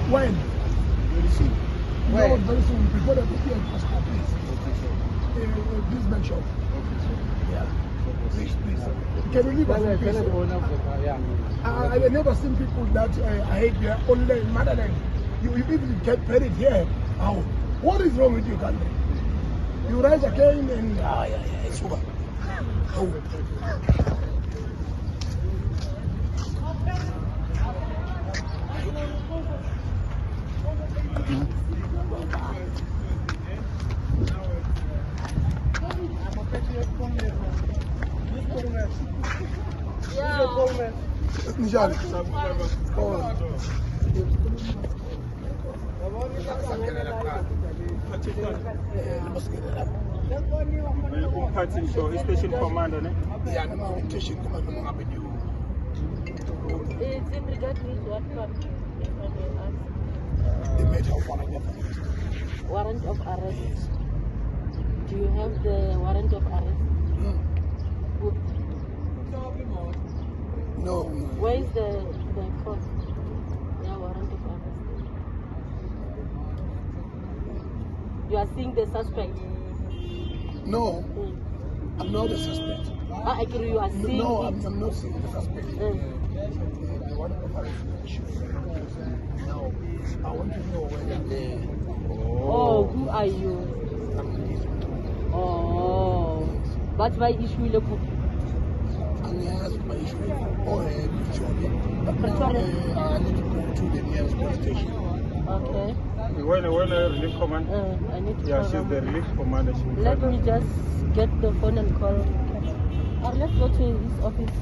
When? Very soon. When? No, very soon. Before the video passport, please. Please mention. Yeah. Please. Can you leave us in peace? I never seen people that I hate their only motherland. You even get paid here. How? What is wrong with you, Gandhi? You rise again and it's over. Oh. Station commander, ne? Yeah, station commander. It's in regard to what part? They made her warrant of arrest. Do you have the warrant of arrest? No. Where is the court? Yeah, warrant of arrest. You are seeing the suspect? No. I'm not the suspect. I agree, you are seeing No, I'm not seeing the suspect. I want to know now. I want to know whether they... Oh, who are you? Oh, but why issue the book? I my issue. Oh, but now Pretoria. I need to go to the nearest police station. Okay. When relief command? I need to Yeah, call she's them. the relief commander. Let me just get the phone and call. Or let's go to his office.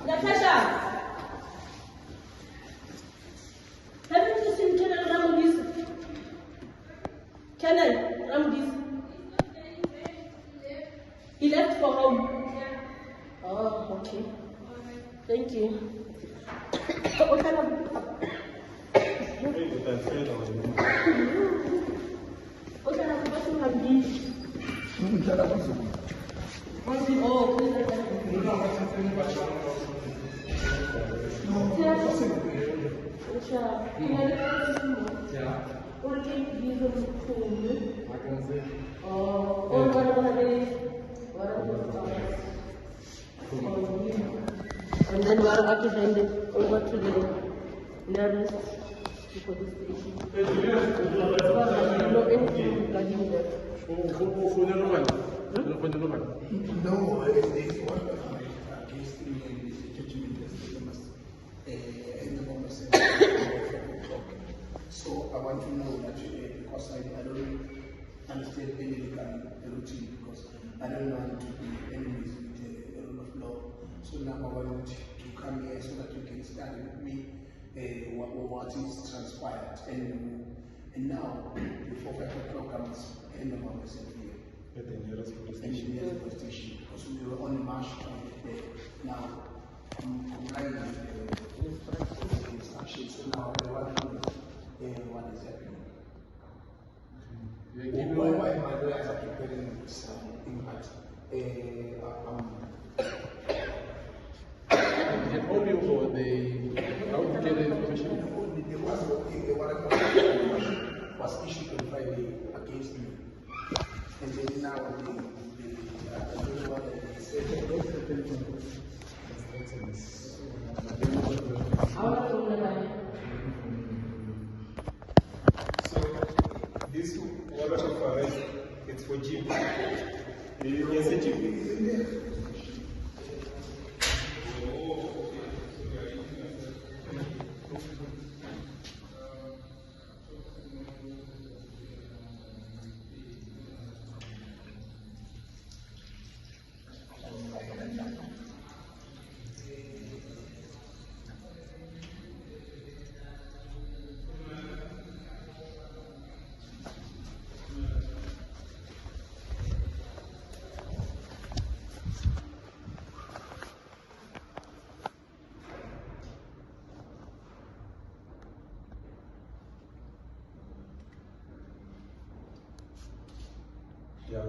Natasha, haven't you seen Kenan Ramudis? Kenan Ramudis? He left for home. Oh, okay. Thank you. What kind of... What kind of person have you? Oh, and then we are apprehended over to the nearest police station. No, anything regarding that. No, there's one against the judgment in the moment. So I want to know that because I don't understand any legal routine because I don't want to be enemies with the rule of law. So now I want to come here so that you can study with me what is transpired. And now, before 5 o'clock, I must end of our message here. At the nearest police Because we were on the march there. Now, I'm complying. you or they how to get the information? There was a warrant was issued on Friday against me. And then now they said So this warrant of arrest, it's for Jim. Yes, Jim. Yeah.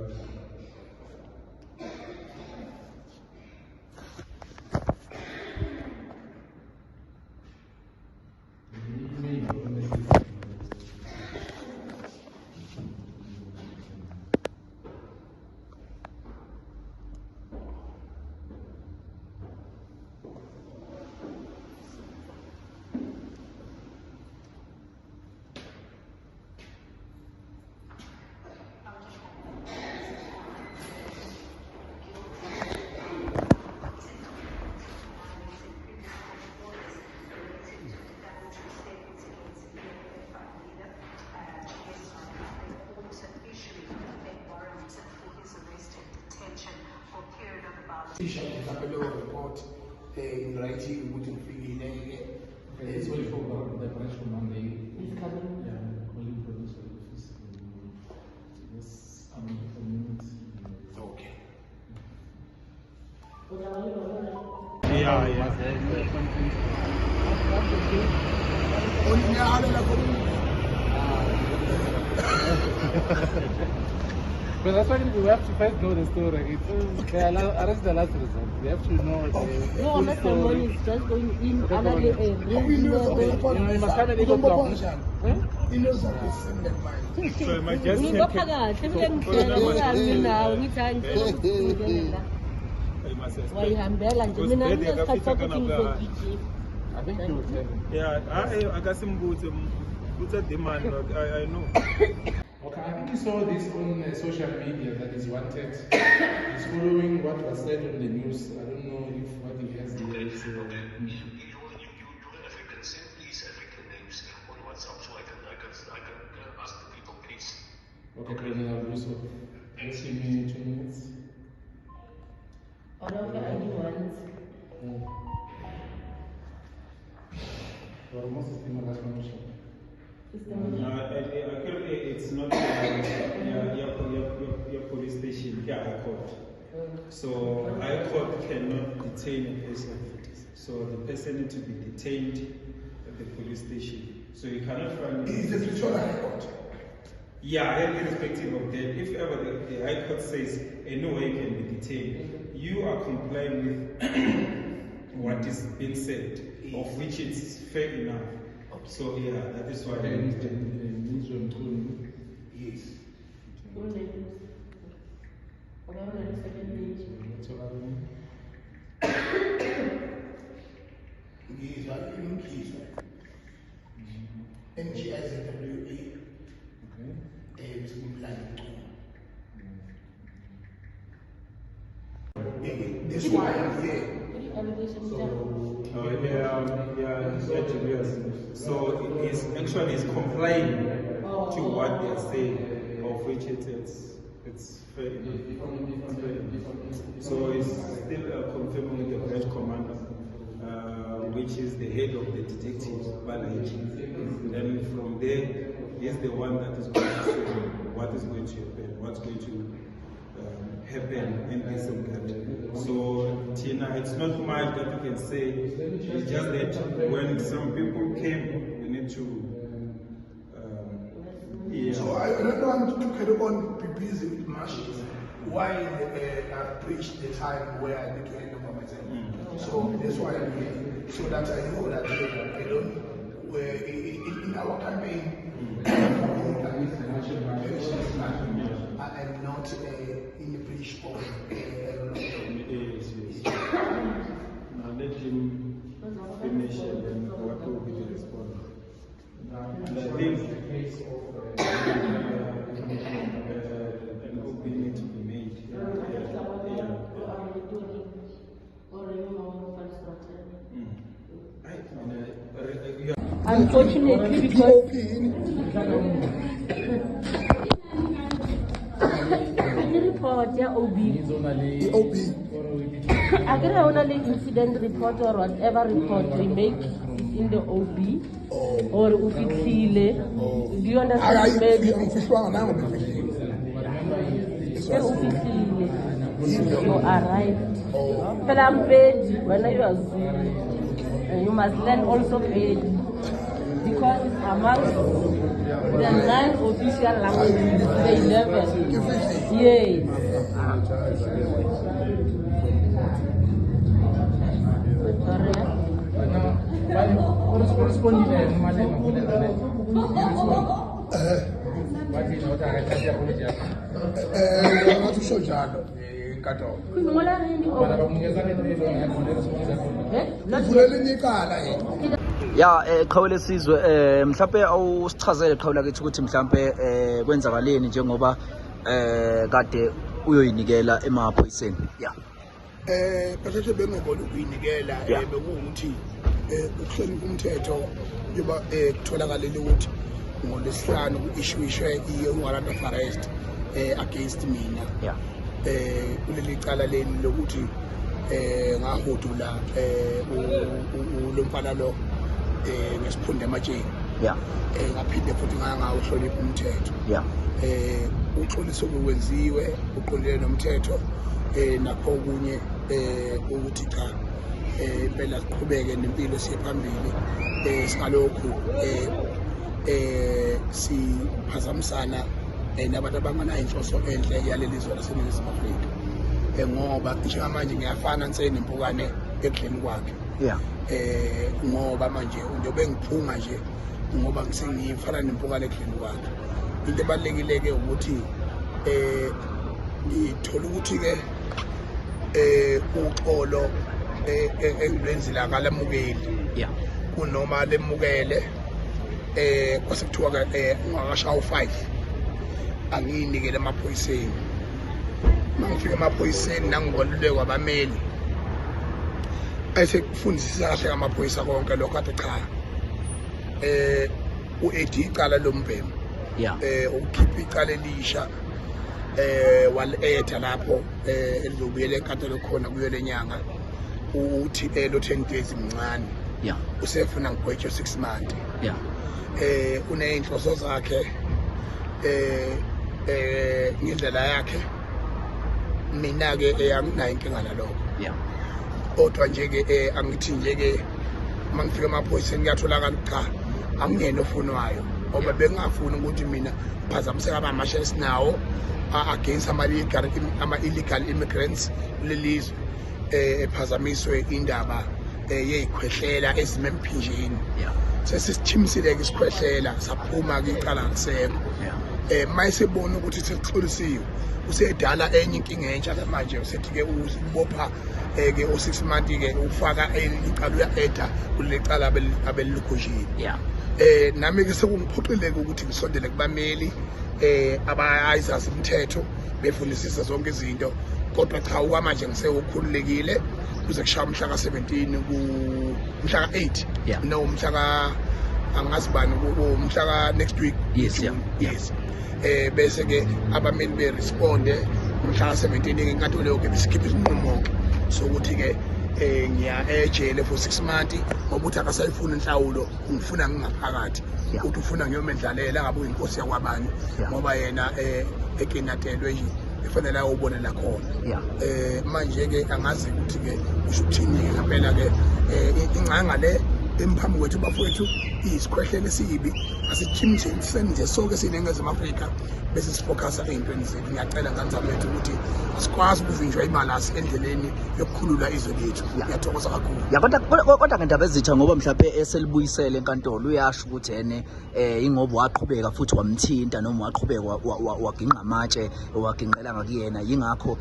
report in writing with It's only for the branch on Monday. He's coming. Yeah, calling police office. Yes, community. Okay. Yeah, yeah. But that's why we have to first know the story. They arrest the last result. We have to know the No, full not story. someone is just going in another You must have an ego problem. So am I just wayihambela nje mina ngisikhathi I think you will tell him. Yeah, I got some boots. Boots at demand. I know. Okay, I think you saw this on social media that is wanted. He's following what was said on the news. I don't know if what he has here is. If you can send these African names on WhatsApp so I can ask the people, please. Okay, Colonel, I'll do so. Just give me 2 minutes. all of the ID ones. Or most of them are last one. Actually, it's not your police station, yeah, High Court. So High Court cannot detain a person. So the person needs to be detained at the police station. So you cannot find. Is the Pretoria High Court? Yeah, irrespective of that. If ever the High Court says no way you can be detained, you are complying with what is being said, of which it's fair enough. So yeah, that is why. Yes. That's why I'm here. So it's actually complying to what they are saying, of which it's fair enough. So it's still confirming with the branch commander, which is the head of the detectives, Balaji. Then from there, he's the one that is going to say what is going to happen, what's going to happen in this encounter. So Tina, it's not much that you can say. It's just that when some people came, we need to. Yeah. So I don't want to carry on be busy with my shit while I reach the time where I need to hand over myself. So that's why I'm here. So that I know that where in our campaign, I'm not in the British or Now let him finish and then what will be the response. And I think an opinion to be made. Unfortunately, because report, yeah, OB. I get only incident report or whatever report we make in the OB or ufitile. Do you understand? Maybe you arrive. But I'm paid when you are Zulu. And you must learn also paid because it's amongst the 9 official languages, the 11. Yes. Ya Qhawele Sizwe mhlawumbe awusichazele Qhawela kithi ukuthi mhlawumbe kwenzakaleni njengoba kade uyoyinikela emaphoyiseni. Ya Phakathi bengobona ukuyinikela bekuwukuthi ukuhlonipha umthetho yoba kutholakalele ukuthi ngolesihlanu ku-issuishwe i-warrant of arrest against mina. Ya kuleli cala leli lokuthi ngahodula lo mfana lo ngesiphunde ematsheni. Ya ngaphinde futhi ngawuhlonipha umthetho. Ya uxoliso okwenziwe uqondene nomthetho nakho kunye ukuthi cha impela siqhubeke nempilo siye phambili singalokhu siphazamisana nabantu abanganayo inhloso enhle yaleli zwe laseNingizimu Afrika ngoba njengamanje ngiyafana nempukane ekudleni kwakhe. Ya Ngoba manje njengoba ngiphunga nje ngoba ngisengifana nempukane ekudleni kwakhe. Into ebalulekile ke ukuthi ngithola ukuthi ke uxolo engilwenzile akalamukeli. Ya kunoma lemukele kwasekuthiwa ungakashawa u5 angiyinikele emaphoyiseni. Mangifika emaphoyiseni nangingoluleko abameli ayisekufundisisa kahle ngamaphoyisa konke lokho kade cha u-AD icala lombhemu. Ya ukukhipha icala elisha wal-etha lapho elizobuyela enkantolo khona kuyo lenyanga uthi lo 10 days mncane. Ya Usefuna ngigwetshwe 6 months. Ya Uneyinhloso zakhe ngendlela yakhe. Mina ke anginayo inkinga nalokho. Ya Kodwa nje ke angithi nje ke mangifika emaphoyiseni kuyatholakala cha angiyena ofunwayo ngoba bengafuni ukuthi mina phazamiseka abamasha esinawo against ama-illegal immigrants lelizwe ephazamiswe indaba yeyikhwehlela ezimemphinjeni. Ya sesisichimisile ke isikhwehlela saphuma ke icala ngisekho. Mayisebona ukuthi sekuxolisiwe usedala enye inkinga entsha manje usethi ke ubopha ke o6 months ke ufaka icala uya-eda kuleli cala abelilukhojini. Ya nami ke sekungiphoqile ukuthi ngisondele kubameli abayazazi umthetho befundisisa zonke izinto kodwa cha okwamanje ngisewukhululekile kuze kushaya umhla ka17 kumhla ka8 no umhla ka angazibani umhla ka next week. Yes, yeah. Yes. Bese ke abameli be responde umhla ka17 ngenkantolo leyo ke besikhipha isinqumo sokuthi ke ngiya ejele for 6 months ngoba uthi akasayifuna inhlawulo ngifuna ngingaphakathi uthi ufuna ngiyomendlalela ngabe uyinkosi yakwabanye ngoba yena ekinatelwe nje efanele ayobonela khona. Manje ke angazi ukuthi ke usho ukuthini ngempela ke ingcanga le emphambi kwethu bafowethu isikhwehlelo esibi asijimjeni senze sonke sineNingizimu Afrika bese sifocusa ey'ntweni zethu. Ngiyacela nganzabethu ukuthi sikwazi ukuvinjwa ibalance endleleni yokukhulula izwe lethu. Ngiyathokoza kakhulu. Ya kodwa ngendaba ezitha ngoba mhlawumbe eselibuyisele enkantolo uyasho ukuthi ene ingoba waqhubeka futhi wamthinta noma waqhubeka waginqa amatshe waginqela ngakuyena yingakho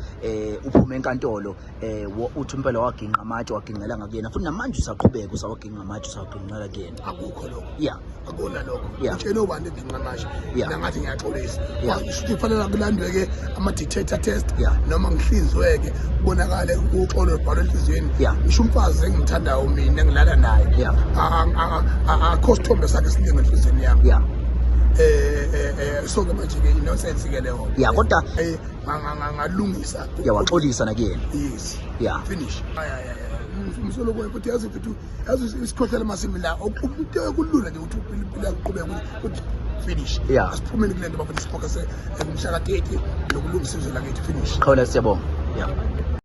uphume enkantolo uthi impela waginqa amatshe waginqela ngakuyena futhi namanje usaqhubeka usawaginqa amatshe usawaginqela kuyena. Akukho lokho. Yeah. Akona lokho. Yeah. Utshela ubani eginqa amatshe. Yeah. Nangathi ngiyaxolisa. Yeah. Isho kufanele kulandwe-ke ama-detector test Yeah. noma ngihlinzwe-ke kubonakale uxolo lubhalwe enhliziyweni. Yeah. Ngisho umfazi engimthandayo mina engilala naye. Yeah. Akho sithombe sakhe silinga enhliziyweni yami. Yeah. So-ke manje-ke inonsense-ke leyo. Yeah, kodwa ngalungisa. yawaxolisa nakuyena. Yes. Yeah. Finish. Umsolo kwayo futhi yazi futhi yazi isikhohlela masimi la kulula nje ukuthi uphila uqhubeka ukuthi finish. Yeah. Asiphumeni kule nto bafuna isifocus emhla ka 30 nokulungisa izwe lakithi finish. Khawula siyabonga. Yeah.